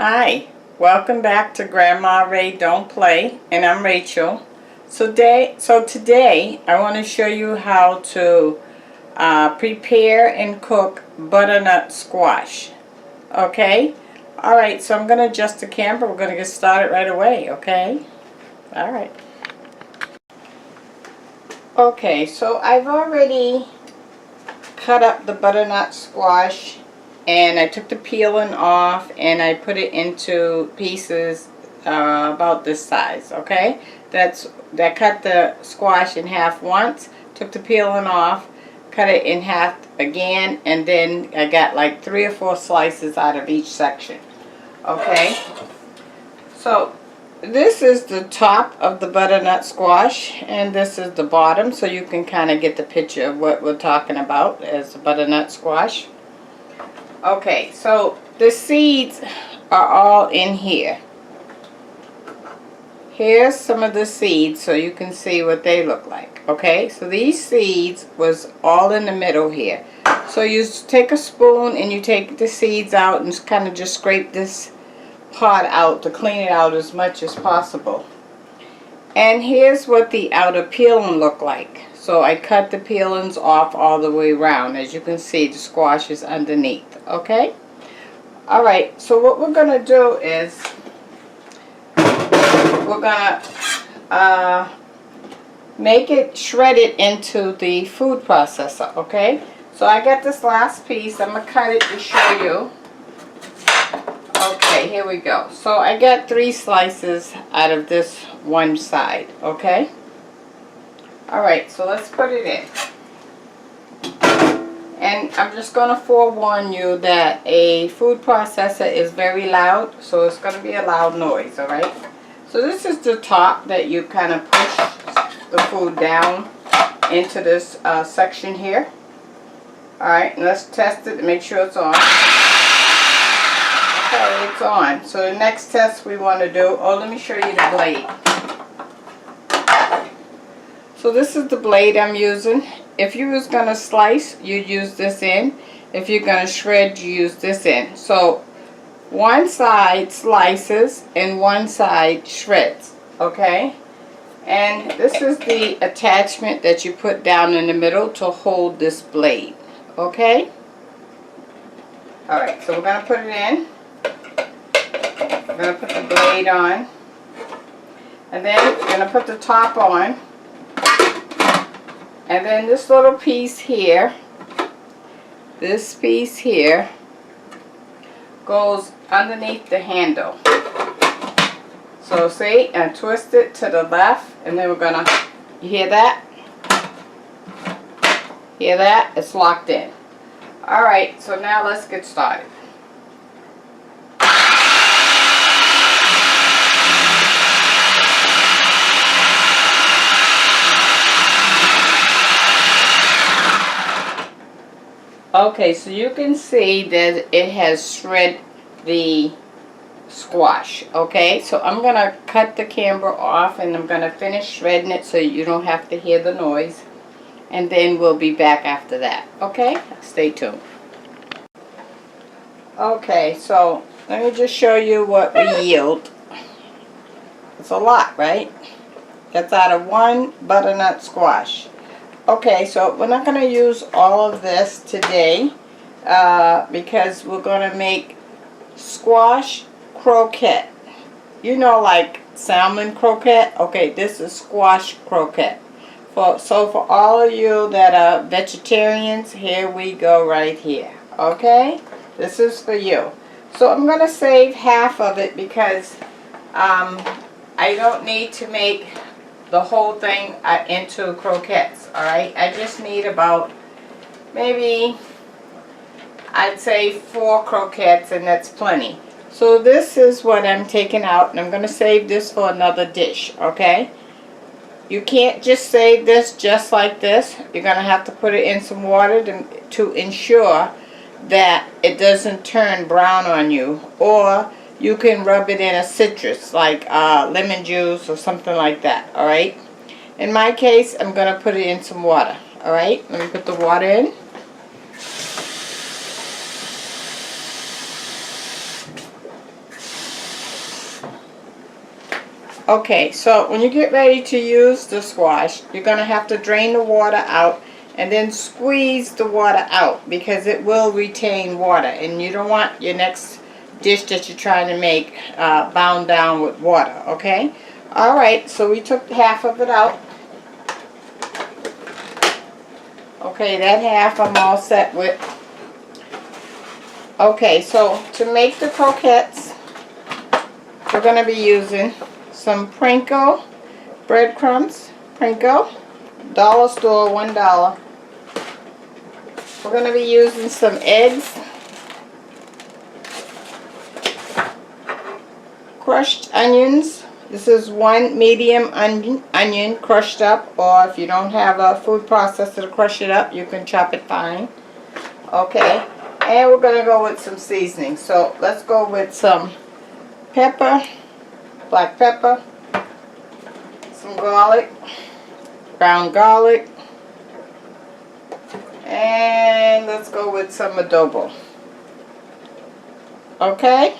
Hi, welcome back to Grandma Ray Don't Play, and I'm Rachel. So today I want to show you how to prepare and cook butternut squash. Okay? Alright, so I'm going to adjust the camera. We're going to get started right away, okay? Alright. Okay, so I've already cut up the butternut squash, and I took the peeling off and I put it into pieces about this size. Okay, that cut the squash in half once, took the peeling off, cut it in half again, and then I got like 3 or 4 slices out of each section. Okay, so this is the top of the butternut squash and this is the bottom, so you can kind of get the picture of what we're talking about as the butternut squash. Okay, so the seeds are all in here. Here's some of the seeds so you can see what they look like. Okay, so these seeds was all in the middle here. So you take a spoon and you take the seeds out and kind of just scrape this part out to clean it out as much as possible. And here's what the outer peeling look like. So I cut the peelings off all the way around. As you can see, the squash is underneath. Okay? Alright, so what we're going to do is we're going to make it shredded into the food processor. Okay? So I got this last piece. I'm going to cut it to show you. Okay, here we go. So I got 3 slices out of this one side, okay? Alright, so let's put it in. And I'm just going to forewarn you that a food processor is very loud, so it's going to be a loud noise, alright? So this is the top that you kind of push the food down into this section here. Alright, let's test it to make sure it's on. Okay, it's on. So the next test we want to do, let me show you the blade. So this is the blade I'm using. If you was going to slice, you'd use this end. If you're going to shred, you use this end. So one side slices and one side shreds. Okay? And this is the attachment that you put down in the middle to hold this blade. Okay? Alright, so we're going to put it in. I'm going to put the blade on, and then I'm going to put the top on, and then this little piece here, this piece here goes underneath the handle. So see, and twist it to the left, and then we're going to, you hear that? Hear that? It's locked in. Alright, so now let's get started. Okay, so you can see that it has shredded the squash. Okay, so I'm going to cut the camera off and I'm going to finish shredding it so you don't have to hear the noise. And then we'll be back after that. Okay, stay tuned. Okay, so let me just show you what we yield. It's a lot, right? That's out of one butternut squash. Okay, so we're not going to use all of this today because we're going to make squash croquette. You know, like salmon croquette? Okay, this is squash croquette. So for all of you that are vegetarians, here we go right here. Okay? This is for you. So I'm going to save half of it because I don't need to make the whole thing into croquettes. Alright, I just need about maybe, I'd say 4 croquettes, and that's plenty. So this is what I'm taking out, and I'm going to save this for another dish. Okay, you can't just save this just like this. You're going to have to put it in some water to ensure that it doesn't turn brown on you, or you can rub it in a citrus like lemon juice or something like that. Alright, in my case I'm going to put it in some water. Alright, let me put the water in. Okay, so when you get ready to use the squash, you're going to have to drain the water out and then squeeze the water out because it will retain water, and you don't want your next dish that you're trying to make bound down with water, okay? Alright, so we took half of it out. Okay, that half I'm all set with. Okay, so to make the croquettes, we're going to be using some Pringle breadcrumbs, Pringle, dollar store, $1. We're going to be using some eggs, crushed onions. This is one medium onion crushed up, or if you don't have a food processor to crush it up, you can chop it fine. Okay, and we're going to go with some seasoning. So let's go with some pepper, black pepper, some garlic, ground garlic, and let's go with some adobo. Okay?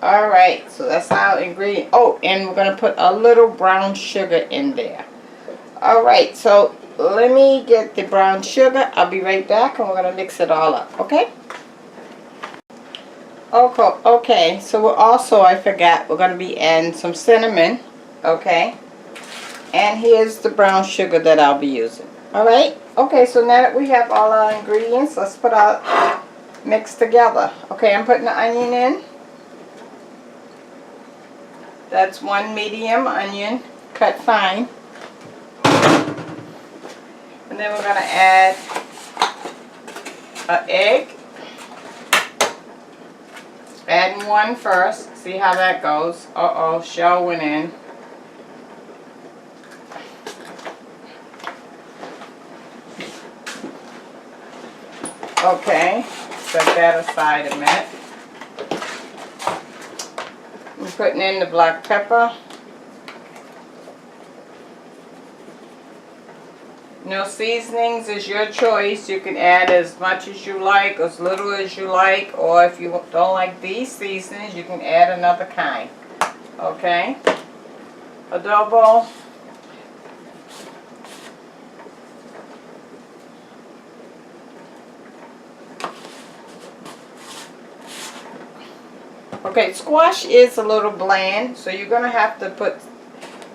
Alright, so that's our ingredient. Oh, and we're going to put a little brown sugar in there. Alright, so let me get the brown sugar. I'll be right back, and we're going to mix it all up. Okay? Okay, so we're also, I forgot, we're going to be adding some cinnamon. Okay? And here's the brown sugar that I'll be using. Alright? Okay, so now that we have all our ingredients, let's put our mix together. Okay, I'm putting the onion in. That's one medium onion, cut fine. And then we're going to add an egg. Adding one first. See how that goes. Uh-oh, shell went in. Okay, set that aside a minute. I'm putting in the black pepper. No, seasonings is your choice. You can add as much as you like, as little as you like, or if you don't like these seasonings, you can add another kind. Okay? Adobo. Okay, squash is a little bland, so you're going to have to put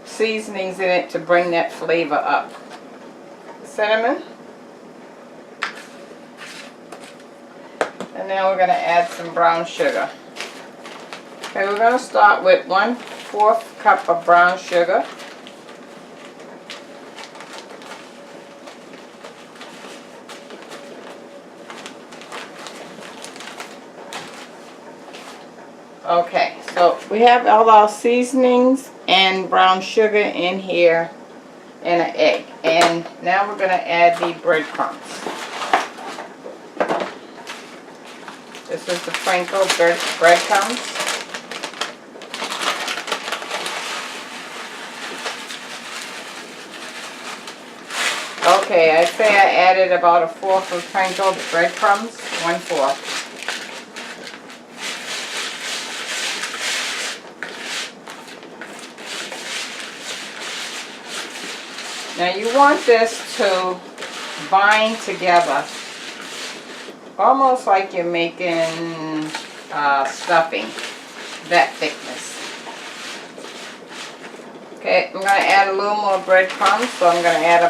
seasonings in it to bring that flavor up. Cinnamon. And now we're going to add some brown sugar. Okay, we're going to start with 1/4 cup of brown sugar. Okay, so we have all our seasonings and brown sugar in here and an egg. And now we're going to add the breadcrumbs. This is the Pringle breadcrumbs. Okay, I'd say I added about 1/4 of Pringle breadcrumbs, 1/4. Now you want this to bind together, almost like you're making stuffing, that thickness. Okay, I'm going to add a little more breadcrumbs, so I'm going to add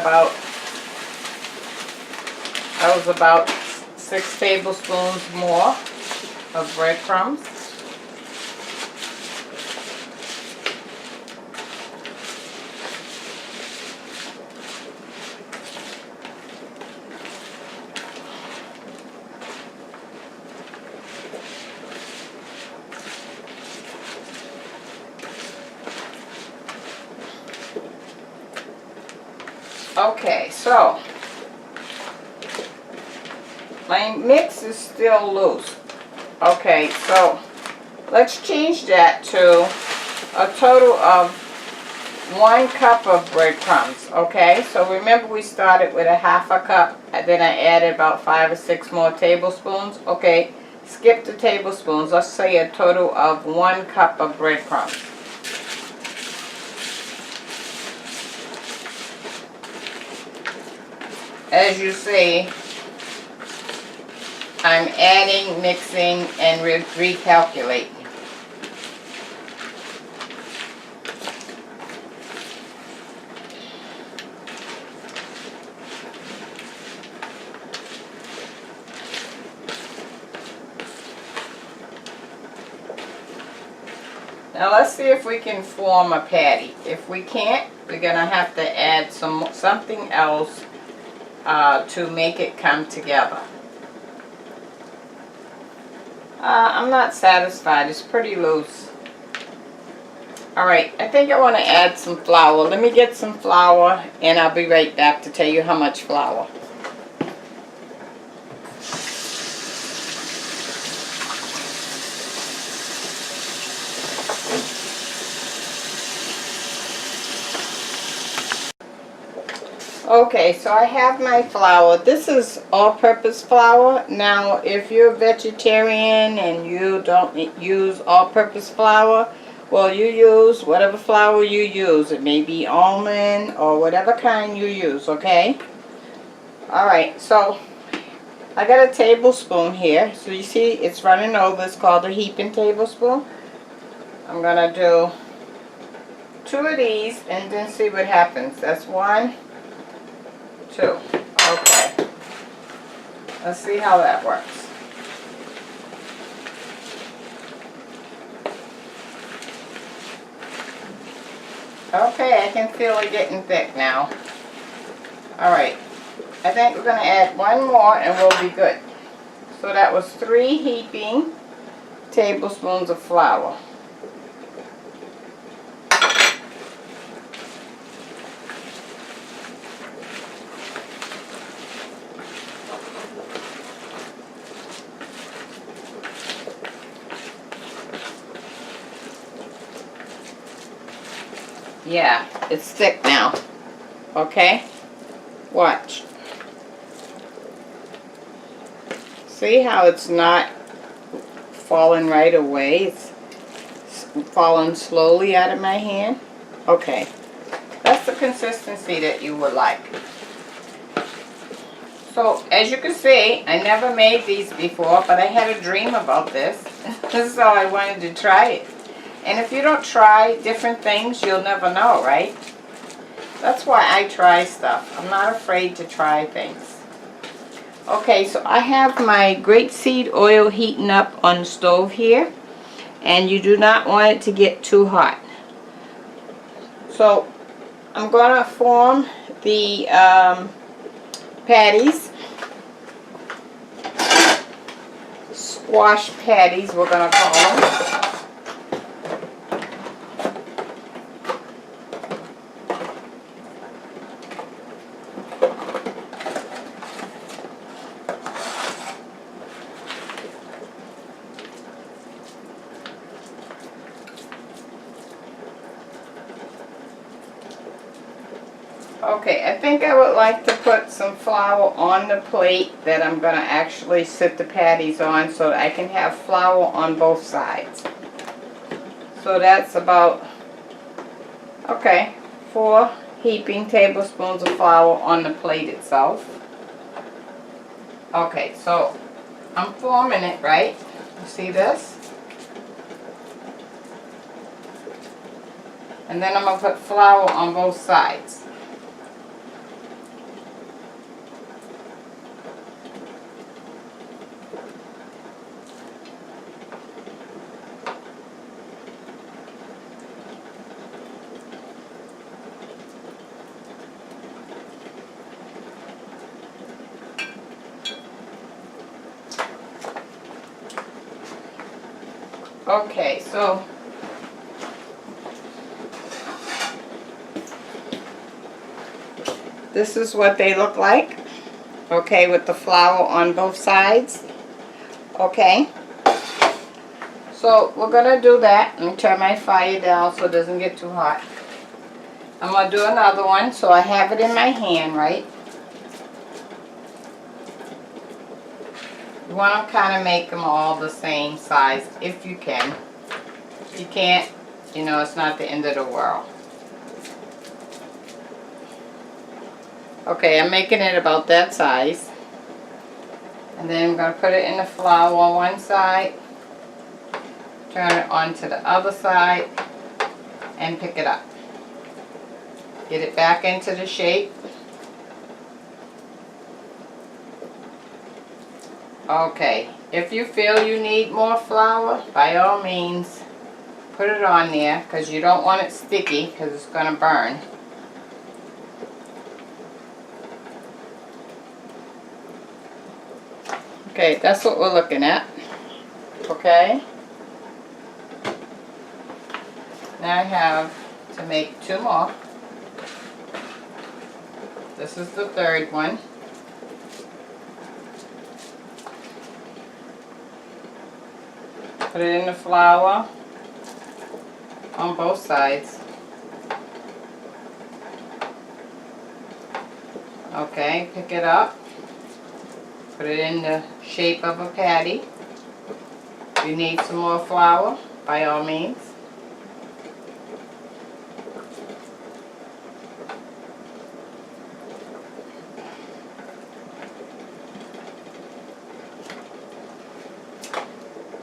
about 6 tablespoons more of breadcrumbs. Okay, so my mix is still loose. Okay, so let's change that to a total of 1 cup of breadcrumbs. Okay, so remember we started with 1/2 cup, and then I added about 5 or 6 more tablespoons. Okay, skip the tablespoons. Let's say a total of 1 cup of breadcrumbs. as you see, I'm adding, mixing, and recalculating. Now let's see if we can form a patty. If we can't, we're gonna have to add something else to make it come together. I'm not satisfied. It's pretty loose. Alright, I think I want to add some flour. Let me get some flour and I'll be right back to tell you how much flour. Okay, so I have my flour. This is all-purpose flour. Now, if you're a vegetarian and you don't use all-purpose flour, well, you use whatever flour you use. It may be almond or whatever kind you use, okay? Alright, so I got a tablespoon here. So you see it's running over. It's called a heaping tablespoon. I'm going to do 2 of these and then see what happens. That's 1, 2. Okay. Let's see how that works. Okay, I can feel it getting thick now. Alright. I think we're going to add 1 more and we'll be good. So that was 3 heaping tablespoons of flour. Yeah, it's thick now. Okay? Watch. See how it's not falling right away? It's falling slowly out of my hand. Okay. That's the consistency that you would like. So, as you can see, I never made these before, but I had a dream about this. So I wanted to try it. And if you don't try different things, you'll never know, right? That's why I try stuff. I'm not afraid to try things. Okay, so I have my grapeseed oil heating up on the stove here. And you do not want it to get too hot. So I'm going to form the patties. Squash patties, we're going to call them. Okay, I think I would like to put some flour on the plate that I'm going to actually sit the patties on so that I can have flour on both sides. So that's about, okay, 4 heaping tablespoons of flour on the plate itself. Okay, so I'm forming it, right? You see this? And then I'm going to put flour on both sides. Okay, so this is what they look like, okay, with the flour on both sides, okay. So we're going to do that. Let me turn my fire down so it doesn't get too hot. I'm going to do another one, so I have it in my hand, right? You want to kind of make them all the same size if you can. If you can't, you know, it's not the end of the world. Okay, I'm making it about that size. And then I'm going to put it in the flour on one side, turn it onto the other side, and pick it up. Get it back into the shape. Okay, if you feel you need more flour, by all means, put it on there, because you don't want it sticky, because it's going to burn. Okay, that's what we're looking at. Okay. Now I have to make 2 more. This is the third one. Put it in the flour on both sides. Okay, pick it up. Put it in the shape of a patty. If you need some more flour, by all means.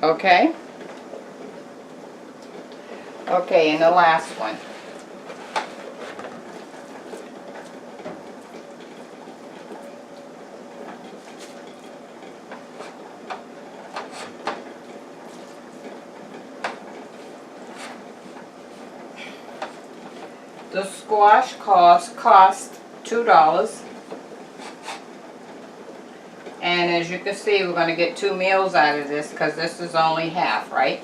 Okay. Okay, and the last one. The squash cost $2. And as you can see, we're going to get 2 meals out of this because this is only half, right?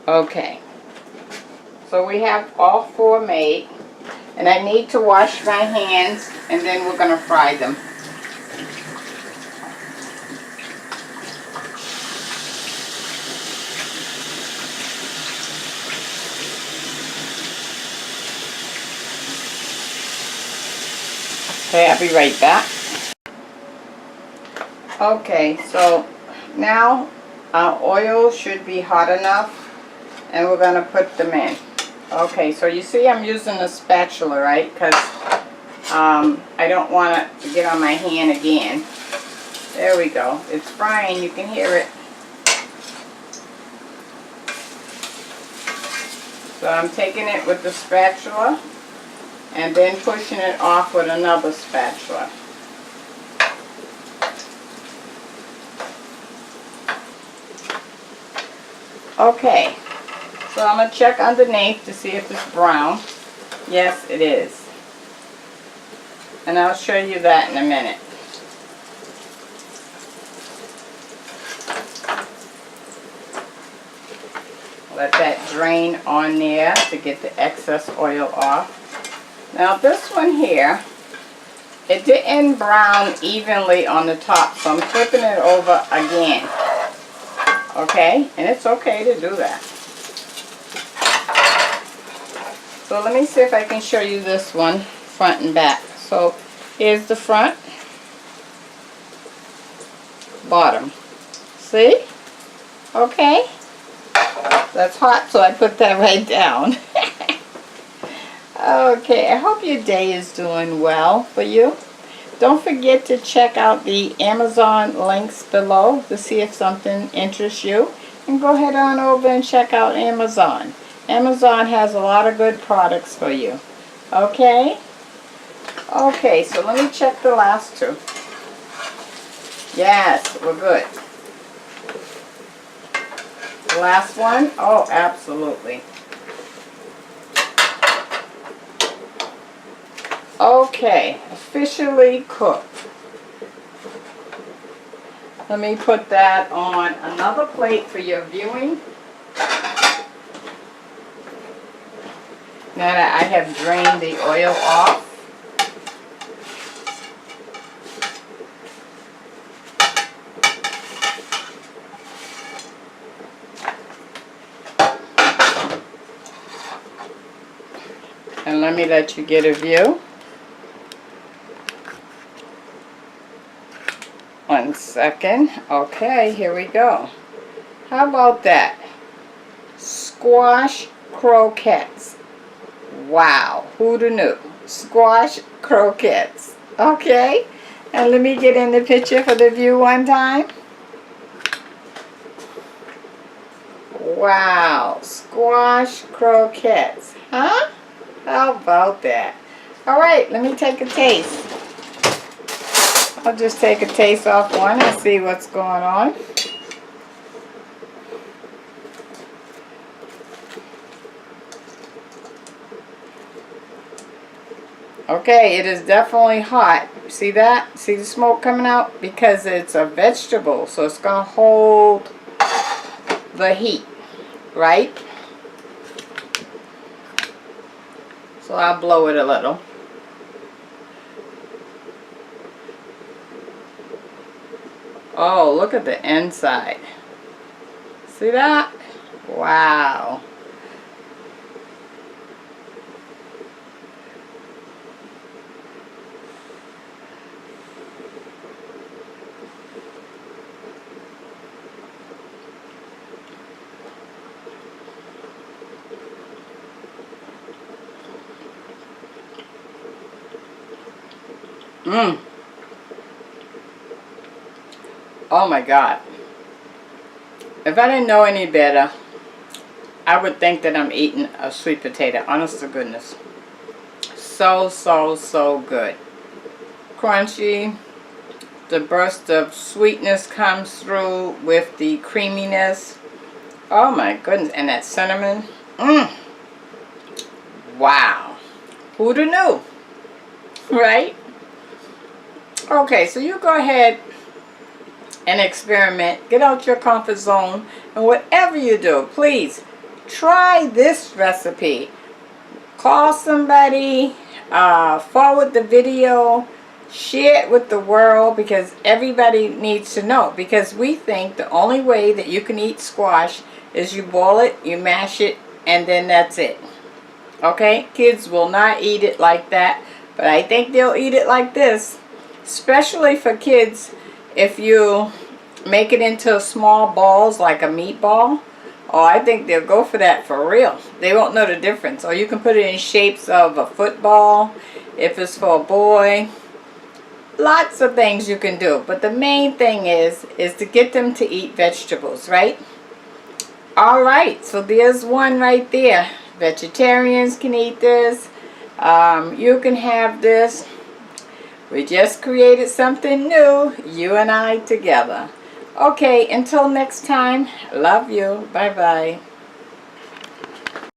Okay. So we have all 4 made. And I need to wash my hands, and then we're going to fry them. Okay, I'll be right back. Okay, so now our oil should be hot enough, and we're going to put them in. Okay, so you see I'm using a spatula, right? Because I don't want it to get on my hand again. There we go. It's frying. You can hear it. So I'm taking it with the spatula and then pushing it off with another spatula. Okay. So I'm going to check underneath to see if it's brown. Yes, it is. And I'll show you that in a minute. Let that drain on there to get the excess oil off. Now this one here, it didn't brown evenly on the top, so I'm flipping it over again. Okay? And it's okay to do that. So let me see if I can show you this one, front and back. So here's the front, bottom. See? Okay? That's hot, so I put that right down. Okay, I hope your day is doing well for you. Don't forget to check out the Amazon links below to see if something interests you. And go ahead on over and check out Amazon. Amazon has a lot of good products for you. Okay? Okay, so let me check the last 2. Yes, we're good. The last one? Oh, absolutely. Okay, officially cooked. Let me put that on another plate for your viewing. Now that I have drained the oil off. And let me let you get a view. Once. second. Okay, here we go. How about that? Squash croquettes. Wow, who'da knew? Squash croquettes. Okay, and let me get in the picture for the view one time. Wow, squash croquettes. Huh? How about that? All right, let me take a taste. I'll just take a taste off one and see what's going on. Okay, it is definitely hot. See that? See the smoke coming out? Because it's a vegetable, so it's going to hold the heat, right? So I'll blow it a little. Oh, look at the inside. See that? Wow. Mmm. Oh my God. If I didn't know any better, I would think that I'm eating a sweet potato. Honest to goodness. So, so, so good. Crunchy. The burst of sweetness comes through with the creaminess. Oh my goodness. And that cinnamon. Mmm. Wow. Who'da knew? Right? Okay, so you go ahead and experiment. Get out your comfort zone. And whatever you do, please try this recipe. Call somebody, forward the video, share it with the world, because everybody needs to know. Because we think the only way that you can eat squash is you boil it, you mash it, and then that's it. Okay? Kids will not eat it like that, but I think they'll eat it like this. Especially for kids, if you make it into small balls like a meatball. Oh, I think they'll go for that for real. They won't know the difference. Or you can put it in shapes of a football if it's for a boy. Lots of things you can do. But the main thing is to get them to eat vegetables, right? Alright, so there's one right there. Vegetarians can eat this. You can have this. We just created something new, you and I together. Okay, until next time, love you. Bye-bye.